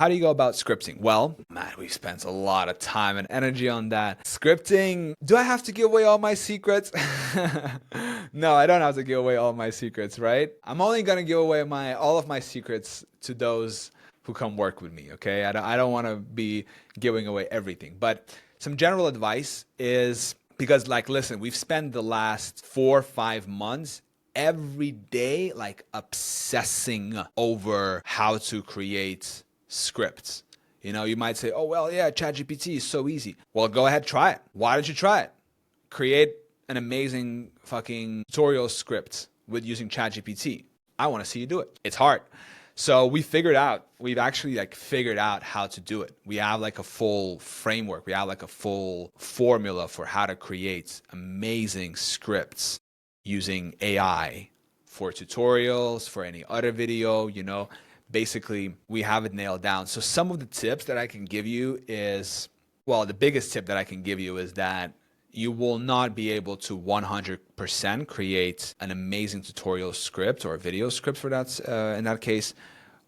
How do you go about scripting? Well, man, we spent a lot of time and energy on that. Scripting, do I have to give away all my secrets? No, I don't have to give away all my secrets, right? I'm only going to give away all of my secrets to those who come work with me, okay? I don't want to be giving away everything. But some general advice is, because like, listen, we've spent the last 4 or 5 months every day like obsessing over how to create scripts. You know, you might say, oh, well, yeah, ChatGPT is so easy. Well, go ahead, try it. Why don't you try it? Create an amazing fucking tutorial script with using ChatGPT. I want to see you do it. It's hard. So we've actually like figured out how to do it. We have like a full framework. We have like a full formula for how to create amazing scripts using AI for tutorials, for any other video, you know. Basically, we have it nailed down. So some of the tips that I can give you is, well, the biggest tip that I can give you is that you will not be able to 100% create an amazing tutorial script or video script for that, in that case,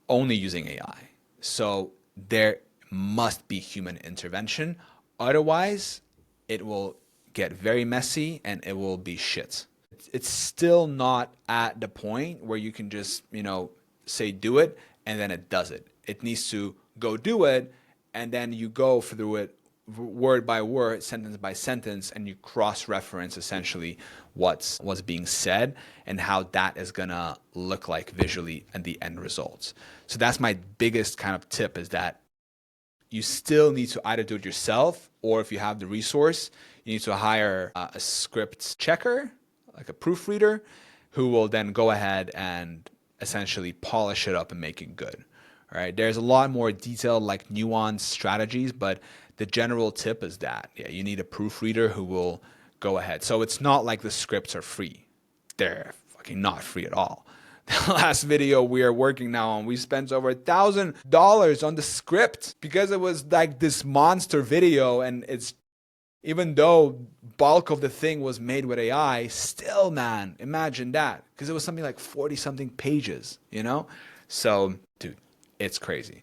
only using AI. So there must be human intervention. Otherwise, it will get very messy and it will be shit. It's still not at the point where you can just, you know, say do it and then it does it. It needs to go do it, and then you go through it word by word, sentence by sentence, and you cross-reference essentially what's being said and how that is gonna look like visually and the end results. So that's my biggest kind of tip, is that you still need to either do it yourself, or if you have the resource, you need to hire a script checker, like a proofreader, who will then go ahead and essentially polish it up and make it good. All right. There's a lot more detailed, like nuanced strategies, but the general tip is that, yeah, you need a proofreader who will go ahead. So it's not like the scripts are free. They're fucking not free at all. The last video we are working now on, we spent over $1,000 on the script because it was like this monster video, and it's, even though bulk of the thing was made with AI, still, man, imagine that. Because it was something like 40 something pages, you know? So, dude, it's crazy.